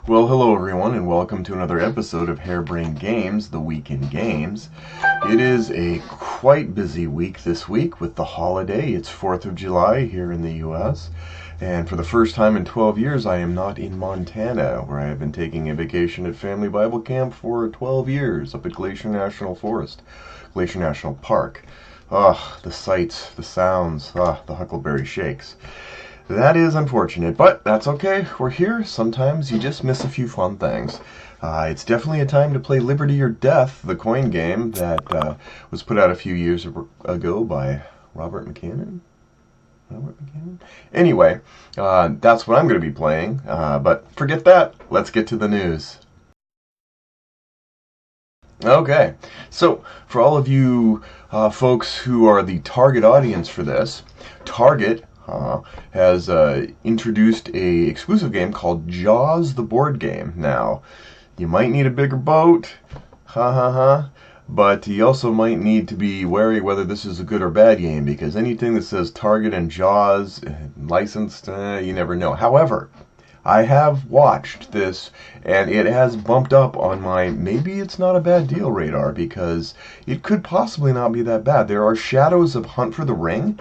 Well, hello everyone, and welcome to another episode of Harebrained Games, the Week in Games. It is a quite busy week this week with the holiday. It's 4th of July here in the U.S., and for the first time in 12 years, I am not in Montana, where I have been taking a vacation at Family Bible Camp for 12 years up at Glacier National Forest, Glacier National Park. Ah, the sights, the sounds, the huckleberry shakes. That is unfortunate, but that's okay. We're here. Sometimes you just miss a few fun things. It's definitely a time to play Liberty or Death, the coin game that was put out a few years ago by Robert McCammon. Robert McCammon? Anyway, that's what I'm going to be playing. But forget that. Let's get to the news. Okay, so for all of you folks who are the target audience for this, Target has introduced a exclusive game called Jaws the board game. Now, you might need a bigger boat, but you also might need to be wary whether this is a good or bad game, because anything that says Target and Jaws licensed, you never know. However, I have watched this, and it has bumped up on my maybe it's not a bad deal radar, because it could possibly not be that bad. There are shadows of Hunt for the Ring,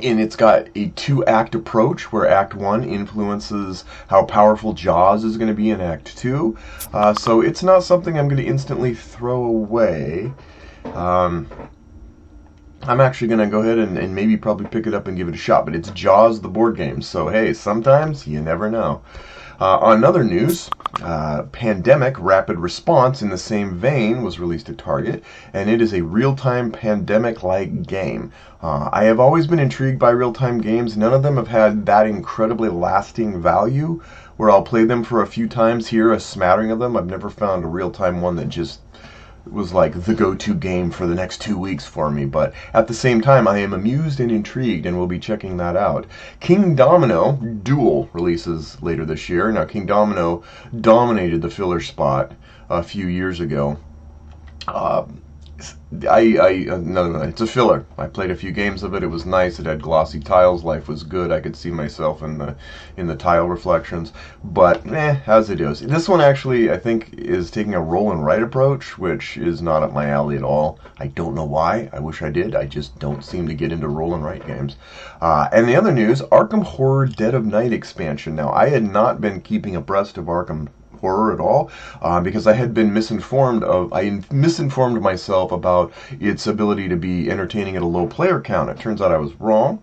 and it's got a two-act approach where Act 1 influences how powerful Jaws is going to be in Act 2. So it's not something I'm going to instantly throw away. Um, I'm actually going to go ahead and maybe probably pick it up and give it a shot. But it's Jaws the board game, so hey, sometimes you never know. On other news, Pandemic Rapid Response, in the same vein, was released at Target, and it is a real-time pandemic-like game. I have always been intrigued by real-time games. None of them have had that incredibly lasting value, where I'll play them for a few times, here a smattering of them. I've never found a real-time one that just was like the go-to game for the next 2 weeks for me, but at the same time I am amused and intrigued and will be checking that out. King Domino Duel releases later this year. Now, King Domino dominated the filler spot a few years ago. Uh, no, it's a filler. I played a few games of it. It was nice. It had glossy tiles. Life was good. I could see myself in the tile reflections. But as it is. This one actually, I think, is taking a roll and write approach, which is not up my alley at all. I don't know why. I wish I did. I just don't seem to get into roll and write games. And the other news, Arkham Horror Dead of Night expansion. Now, I had not been keeping abreast of Arkham Horror at all, because I misinformed myself about its ability to be entertaining at a low player count. It turns out I was wrong,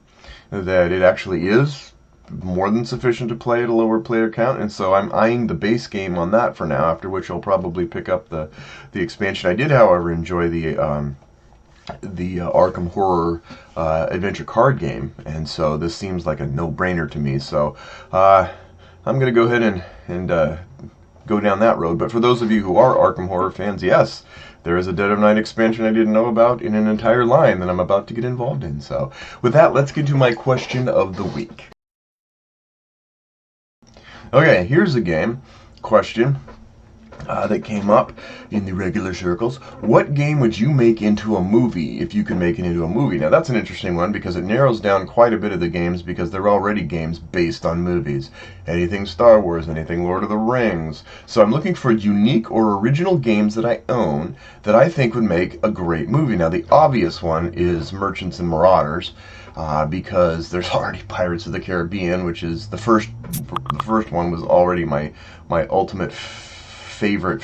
that it actually is more than sufficient to play at a lower player count, and so I'm eyeing the base game on that for now, after which I'll probably pick up the expansion. I did, however, enjoy the Arkham Horror adventure card game, and so this seems like a no-brainer to me, so I'm going to go ahead and go down that road. But for those of you who are Arkham Horror fans, yes, there is a Dead of Night expansion I didn't know about in an entire line that I'm about to get involved in. So with that, let's get to my question of the week. Okay, here's a game question that came up in the regular circles. What game would you make into a movie if you could make it into a movie? Now, that's an interesting one because it narrows down quite a bit of the games, because they're already games based on movies. Anything Star Wars, anything Lord of the Rings. So I'm looking for unique or original games that I own that I think would make a great movie. Now, the obvious one is Merchants and Marauders. Because there's already Pirates of the Caribbean, which is the first one was already my ultimate favorite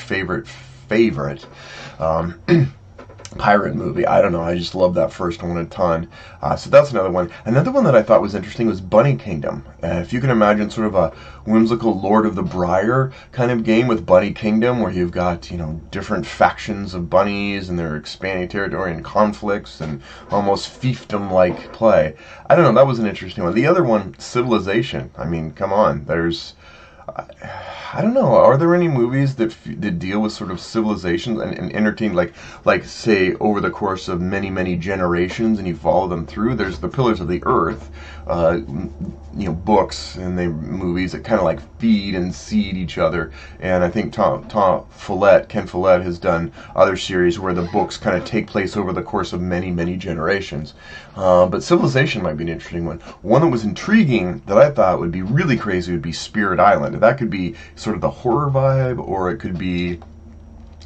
pirate movie. I don't know, I just love that first one a ton. So that's another one. Another one that I thought was interesting was Bunny Kingdom. If you can imagine sort of a whimsical Lord of the Briar kind of game with Bunny Kingdom, where you've got, different factions of bunnies and their expanding territory and conflicts and almost fiefdom-like play. I don't know, that was an interesting one. The other one, Civilization. I mean, come on, I don't know. Are there any movies that deal with sort of civilizations and entertain, like say over the course of many generations, and you follow them through? There's the Pillars of the Earth, books and movies that kind of like feed and seed each other. And I think Ken Follett has done other series where the books kind of take place over the course of many generations. But Civilization might be an interesting one. One that was intriguing that I thought would be really crazy would be Spirit Island. that could be sort of the horror vibe, or it could be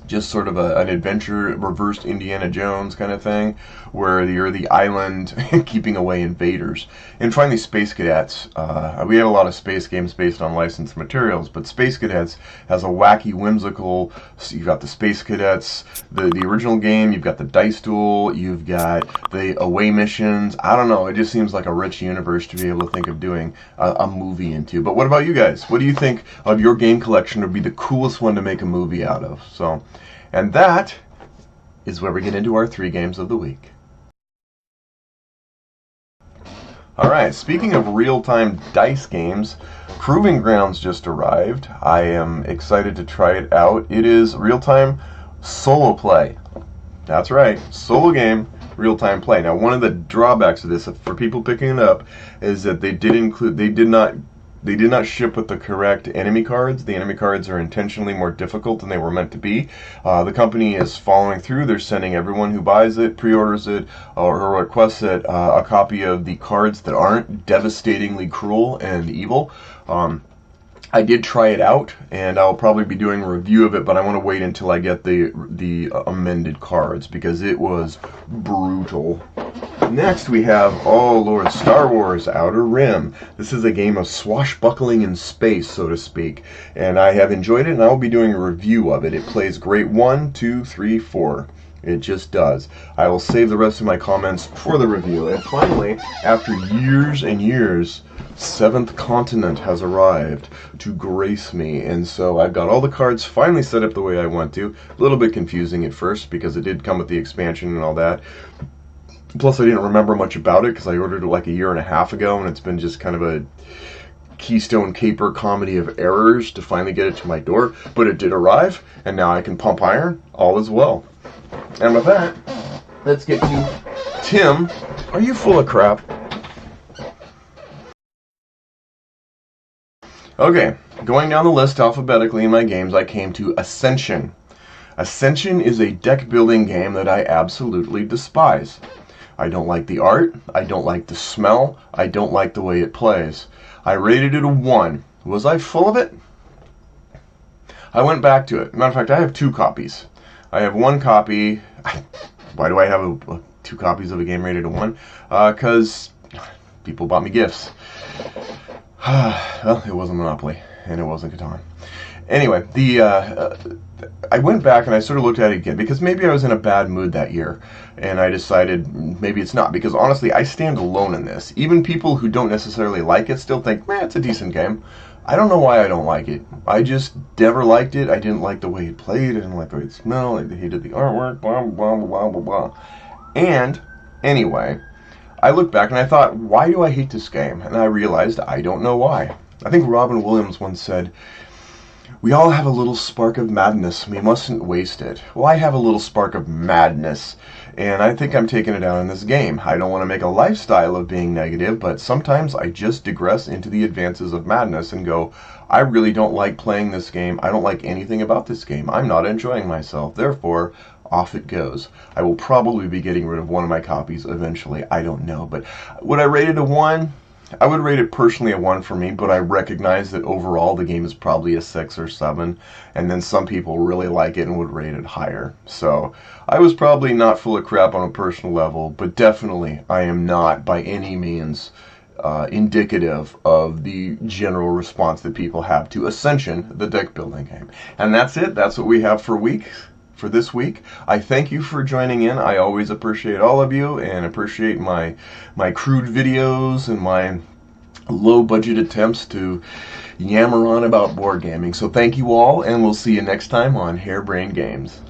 just sort of an adventure, reversed Indiana Jones kind of thing, where you're the island keeping away invaders. And finally, Space Cadets. We have a lot of space games based on licensed materials, but Space Cadets has a wacky, whimsical. So you've got the Space Cadets, the original game. You've got the Dice Duel. You've got the away missions. I don't know. It just seems like a rich universe to be able to think of doing a movie into. But what about you guys? What do you think of your game collection would be the coolest one to make a movie out of? So. And that is where we get into our 3 games of the week. Alright, speaking of real-time dice games, Proving Grounds just arrived. I am excited to try it out. It is real-time solo play. That's right, solo game, real-time play. Now, one of the drawbacks of this, for people picking it up, is that they did not ship with the correct enemy cards. The enemy cards are intentionally more difficult than they were meant to be. The company is following through. They're sending everyone who buys it, pre-orders it, or requests it a copy of the cards that aren't devastatingly cruel and evil. I did try it out, and I'll probably be doing a review of it, but I want to wait until I get the amended cards, because it was brutal. Next we have, oh Lord, Star Wars Outer Rim. This is a game of swashbuckling in space, so to speak, and I have enjoyed it, and I will be doing a review of it. It plays great 1, 2, 3, 4. It just does. I will save the rest of my comments for the review. And finally, after years and years, Seventh Continent has arrived to grace me, and so I've got all the cards finally set up the way I want to. A little bit confusing at first, because it did come with the expansion and all that. Plus, I didn't remember much about it, because I ordered it like a year and a half ago, and it's been just kind of a Keystone Caper comedy of errors to finally get it to my door. But it did arrive, and now I can pump iron. All is well. And with that, let's get to Tim. Are you full of crap? Okay, going down the list alphabetically in my games, I came to Ascension. Ascension is a deck building game that I absolutely despise. I don't like the art, I don't like the smell, I don't like the way it plays. I rated it a 1. Was I full of it? I went back to it. Matter of fact, I have 2 copies. I have 1 copy. Why do I have 2 copies of a game rated a 1? Because people bought me gifts. Well, it wasn't Monopoly, and it wasn't Catan. Anyway, I went back and I sort of looked at it again, because maybe I was in a bad mood that year, and I decided maybe it's not, because honestly, I stand alone in this. Even people who don't necessarily like it still think, man, it's a decent game. I don't know why I don't like it. I just never liked it. I didn't like the way it played. I didn't like the way it smelled. I hated the artwork, blah, blah, blah, blah, blah. And, anyway, I looked back and I thought, why do I hate this game? And I realized I don't know why. I think Robin Williams once said, we all have a little spark of madness. We mustn't waste it. Well, I have a little spark of madness, and I think I'm taking it out in this game. I don't want to make a lifestyle of being negative, but sometimes I just digress into the advances of madness and go, I really don't like playing this game. I don't like anything about this game. I'm not enjoying myself. Therefore, off it goes. I will probably be getting rid of one of my copies eventually. I don't know. But would I rate it a 1? I would rate it personally a 1 for me, but I recognize that overall the game is probably a 6 or 7, and then some people really like it and would rate it higher. So I was probably not full of crap on a personal level, but definitely I am not by any means indicative of the general response that people have to Ascension, the deck building game. And that's it. That's what we have for this week. I thank you for joining in. I always appreciate all of you, and appreciate my crude videos and my low budget attempts to yammer on about board gaming. So thank you all, and we'll see you next time on Harebrained Games.